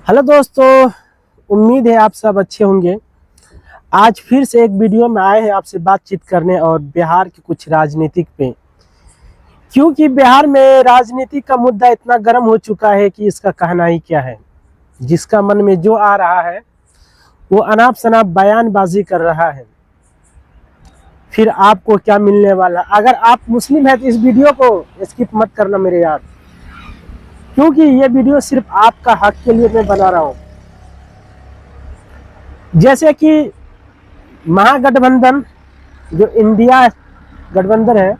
Hello दोस्तों, उम्मीद है आप सब अच्छे होंगे। आज फिर से एक वीडियो में आए हैं आपसे बातचीत करने और बिहार की कुछ राजनीतिक पे, क्योंकि बिहार में राजनीति का मुद्दा इतना गर्म हो चुका है कि इसका कहना ही क्या है। जिसका मन में जो आ रहा है वो अनाप शनाप बयानबाजी कर रहा है। फिर आपको क्या मिलने वाला। अगर आप मुस्लिम हैं तो इस वीडियो को स्किप मत करना मेरे यार, क्योंकि ये वीडियो सिर्फ आपका हक के लिए मैं बना रहा हूँ। जैसे कि महागठबंधन जो इंडिया गठबंधन है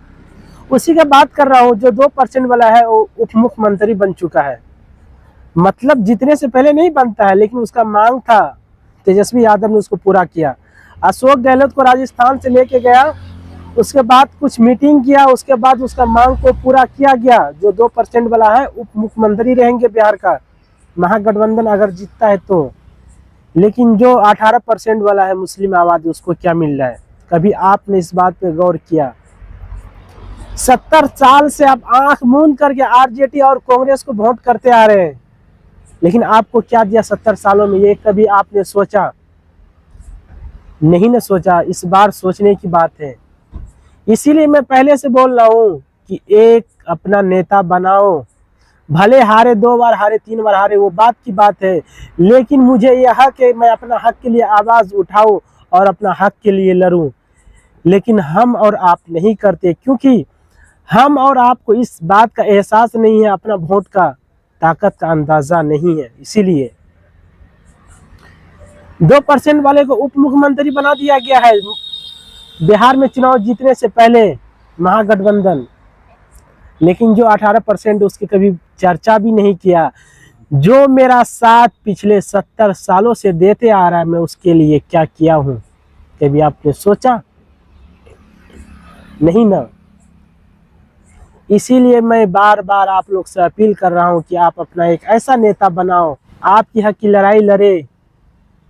उसी का बात कर रहा हूँ। जो 2% वाला है वो उप मुख्यमंत्री बन चुका है। मतलब जितने से पहले नहीं बनता है, लेकिन उसका मांग था, तेजस्वी यादव ने उसको पूरा किया। अशोक गहलोत को राजस्थान से लेके गया, उसके बाद कुछ मीटिंग किया, उसके बाद उसका मांग को पूरा किया गया। जो 2% वाला है उप मुख्यमंत्री रहेंगे बिहार का, महागठबंधन अगर जीतता है तो। लेकिन जो 18% वाला है मुस्लिम आबादी, उसको क्या मिल रहा है? कभी आपने इस बात पे गौर किया? 70 साल से आप आंख मूंद करके आरजेडी और कांग्रेस को वोट करते आ रहे हैं, लेकिन आपको क्या दिया 70 सालों में? ये कभी आपने सोचा? नहीं ना सोचा। इस बार सोचने की बात है। इसीलिए मैं पहले से बोल रहा हूँ कि एक अपना नेता बनाओ। भले हारे 2 बार हारे 3 बार हारे, वो बात की बात है, लेकिन मुझे यह हक है मैं अपना हक के लिए आवाज़ उठाऊं और अपना हक के लिए लड़ूं। लेकिन हम और आप नहीं करते, क्योंकि हम और आपको इस बात का एहसास नहीं है, अपना वोट का ताकत का अंदाज़ा नहीं है। इसीलिए 2% वाले को उप मुख्यमंत्री बना दिया गया है बिहार में चुनाव जीतने से पहले महागठबंधन। लेकिन जो 18% उसकी कभी चर्चा भी नहीं किया। जो मेरा साथ पिछले 70 सालों से देते आ रहा है, मैं उसके लिए क्या किया हूँ? कभी आपने सोचा? नहीं ना। इसीलिए मैं बार बार आप लोग से अपील कर रहा हूँ कि आप अपना एक ऐसा नेता बनाओ, आपकी हक की लड़ाई लड़े,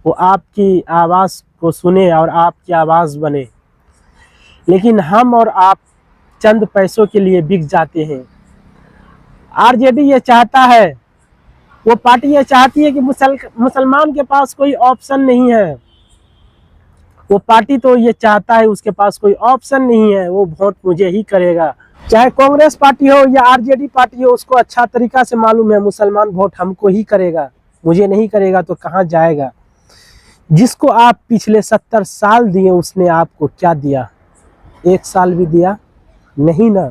वो आपकी आवाज़ को सुने और आपकी आवाज़ बने। लेकिन हम और आप चंद पैसों के लिए बिक जाते हैं। आरजेडी ये चाहता है, वो पार्टी ये चाहती है कि मुसलमान के पास कोई ऑप्शन नहीं है। वो पार्टी तो ये चाहता है उसके पास कोई ऑप्शन नहीं है, वो वोट मुझे ही करेगा। चाहे कांग्रेस पार्टी हो या आरजेडी पार्टी हो, उसको अच्छा तरीका से मालूम है मुसलमान वोट हमको ही करेगा, मुझे नहीं करेगा तो कहाँ जाएगा। जिसको आप पिछले 70 साल दिए, उसने आपको क्या दिया? 1 साल भी दिया नहीं ना।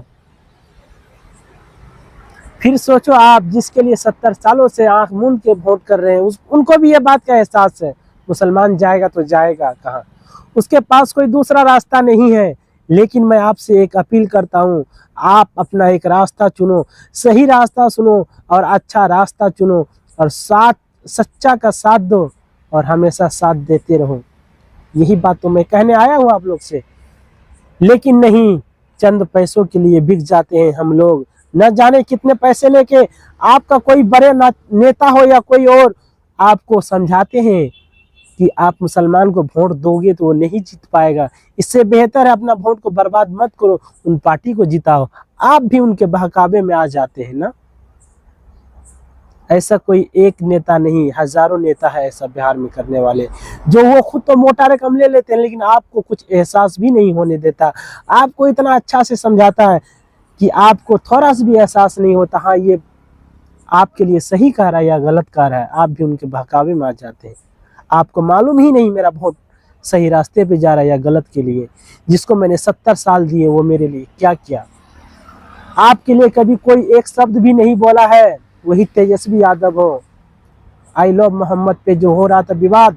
फिर सोचो, आप जिसके लिए 70 सालों से आंख मूंद के वोट कर रहे हैं, उनको भी ये बात का एहसास है मुसलमान जाएगा तो जाएगा कहाँ, उसके पास कोई दूसरा रास्ता नहीं है। लेकिन मैं आपसे एक अपील करता हूँ, आप अपना एक रास्ता चुनो, सही रास्ता सुनो और अच्छा रास्ता चुनो, और साथ सच्चा का साथ दो और हमेशा साथ देते रहो। यही बात तो मैं कहने आया हूँ आप लोग से। लेकिन नहीं, चंद पैसों के लिए बिक जाते हैं हम लोग। न जाने कितने पैसे लेके आपका कोई बड़े नेता हो या कोई और आपको समझाते हैं कि आप मुसलमान को वोट दोगे तो वो नहीं जीत पाएगा। इससे बेहतर है अपना वोट को बर्बाद मत करो, उन पार्टी को जिताओ। आप भी उनके बहकावे में आ जाते हैं ना। ऐसा कोई एक नेता नहीं, हजारों नेता है ऐसा बिहार में करने वाले, जो वो खुद तो मोटा रकम ले लेते हैं, लेकिन आपको कुछ एहसास भी नहीं होने देता। आपको इतना अच्छा से समझाता है कि आपको थोड़ा सा भी एहसास नहीं होता, हाँ ये आपके लिए सही कह रहा है या गलत कह रहा है। आप भी उनके बहकावे में आ जाते हैं। आपको मालूम ही नहीं मेरा वोट सही रास्ते पे जा रहा है या गलत के लिए। जिसको मैंने 70 साल दिए, वो मेरे लिए क्या किया? आपके लिए कभी कोई एक शब्द भी नहीं बोला है, वही तेजस्वी यादव हो। आई लव मोहम्मद पे जो हो रहा था विवाद,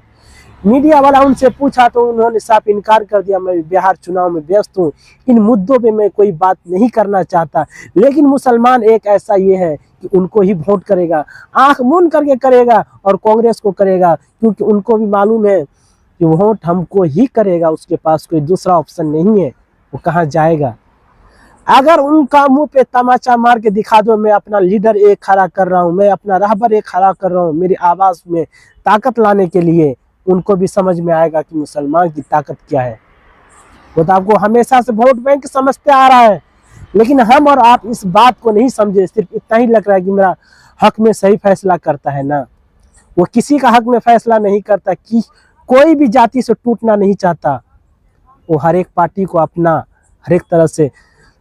मीडिया वाला उनसे पूछा तो उन्होंने साफ इनकार कर दिया, मैं बिहार चुनाव में व्यस्त हूँ, इन मुद्दों पे मैं कोई बात नहीं करना चाहता। लेकिन मुसलमान एक ऐसा ये है कि उनको ही वोट करेगा, आंख मूंद करके करेगा और कांग्रेस को करेगा, क्योंकि उनको भी मालूम है कि वोट हमको ही करेगा, उसके पास कोई दूसरा ऑप्शन नहीं है। वो कहाँ जाएगा? अगर उनका मुंह पे तमाचा मार के दिखा दो, मैं अपना लीडर एक खड़ा कर रहा हूँ, मैं अपना राहबर एक खड़ा कर रहा हूँ, मेरी आवाज़ में ताकत लाने के लिए, उनको भी समझ में आएगा कि मुसलमान की ताकत क्या है। वो तो आपको हमेशा से वोट बैंक समझते आ रहा है, लेकिन हम और आप इस बात को नहीं समझे। सिर्फ इतना ही लग रहा है कि मेरा हक में सही फैसला करता है ना। वो किसी का हक में फैसला नहीं करता, कि कोई भी जाति से टूटना नहीं चाहता। वो हर एक पार्टी को अपना हर एक तरह से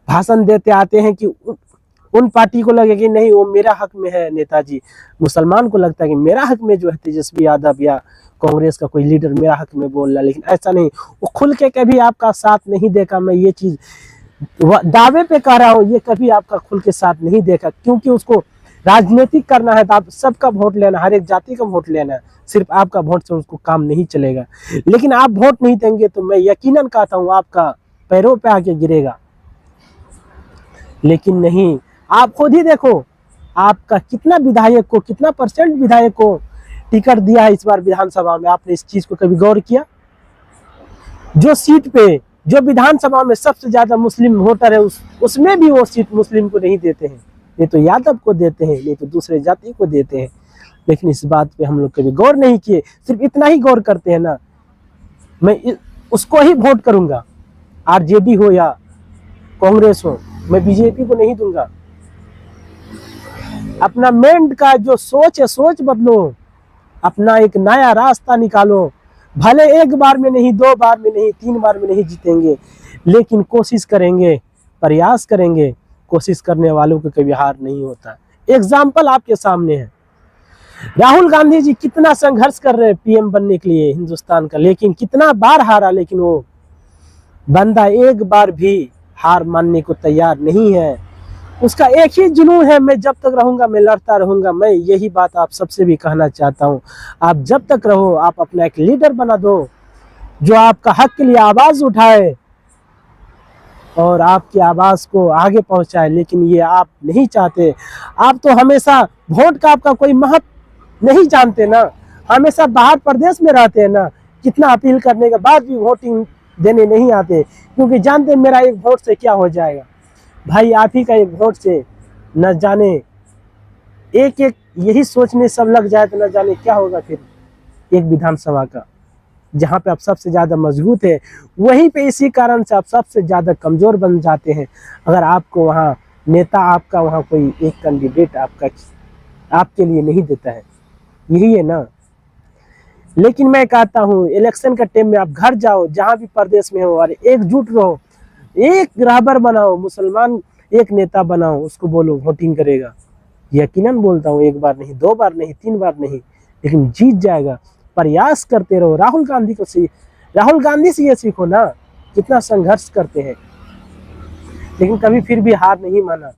भाषण देते आते हैं कि उन पार्टी को लगे कि नहीं वो मेरा हक में है नेताजी, मुसलमान को लगता है कि मेरा हक में जो है तेजस्वी यादव या कांग्रेस का कोई लीडर मेरा हक में बोल रहा है। लेकिन ऐसा नहीं, वो खुल के कभी आपका साथ नहीं देगा। मैं ये चीज दावे पे कह रहा हूँ, ये कभी आपका खुल के साथ नहीं देखा, क्योंकि उसको राजनीतिक करना है तो आप सबका वोट लेना, हर एक जाति का वोट लेना है, सिर्फ आपका वोट से उसको काम नहीं चलेगा। लेकिन आप वोट नहीं देंगे तो मैं यकीनन कहता हूँ आपका पैरों पे आके गिरेगा। लेकिन नहीं, आप खुद ही देखो आपका कितना विधायक को, कितना परसेंट विधायक को टिकट दिया है इस बार विधानसभा में। आपने इस चीज को कभी गौर किया? जो सीट पे, जो विधानसभा में सबसे ज्यादा मुस्लिम वोटर है, उसमें भी वो सीट मुस्लिम को नहीं देते हैं, नहीं तो यादव को देते हैं, नहीं तो दूसरे जाति को देते हैं। लेकिन इस बात पे हम लोग कभी गौर नहीं किए, सिर्फ इतना ही गौर करते हैं ना, मैं उसको ही वोट करूंगा, आरजेडी हो या कांग्रेस हो, मैं बीजेपी को नहीं दूंगा। अपना मेंट का जो सोच है, सोच बदलो, अपना एक नया रास्ता निकालो। भले एक बार में नहीं, 2 बार में नहीं, 3 बार में नहीं जीतेंगे, लेकिन कोशिश करेंगे, प्रयास करेंगे। कोशिश करने वालों को कभी हार नहीं होता। एग्जाम्पल आपके सामने है, राहुल गांधी जी कितना संघर्ष कर रहे हैं पीएम बनने के लिए हिंदुस्तान का, लेकिन कितना बार हारा, लेकिन वो बंदा एक बार भी हार मानने को तैयार नहीं है। उसका एक ही जुनून है, मैं जब तक रहूंगा मैं लड़ता रहूंगा। मैं यही बात आप सबसे भी कहना चाहता हूं, आप जब तक रहो, आप अपना एक लीडर बना दो जो आपका हक के लिए आवाज उठाए और आपकी आवाज को आगे पहुंचाए। लेकिन ये आप नहीं चाहते। आप तो हमेशा वोट का आपका कोई महत्व नहीं जानते ना, हमेशा बाहर प्रदेश में रहते हैं ना, कितना अपील करने के बाद भी वोटिंग देने नहीं आते, क्योंकि जानते मेरा एक वोट से क्या हो जाएगा। भाई आप ही का एक वोट से न जाने एक एक यही सोचने सब लग जाए तो न जाने क्या होगा फिर एक विधानसभा का, जहाँ पे आप सबसे ज्यादा मजबूत है, वहीं पे इसी कारण से आप सबसे ज्यादा कमजोर बन जाते हैं। अगर आपको वहाँ नेता, आपका वहाँ कोई एक कैंडिडेट आपके लिए नहीं देता है, यही है ना। लेकिन मैं कहता हूँ इलेक्शन का टाइम में आप घर जाओ, जहाँ भी प्रदेश में हो, और एकजुट रहो, एक राहबर बनाओ, मुसलमान एक नेता बनाओ, उसको बोलो वोटिंग करेगा। यकीनन बोलता हूँ, एक बार नहीं, 2 बार नहीं, 3 बार नहीं, लेकिन जीत जाएगा। प्रयास करते रहो। राहुल गांधी से ये सीखो ना, कितना संघर्ष करते हैं, लेकिन कभी फिर भी हार नहीं माना।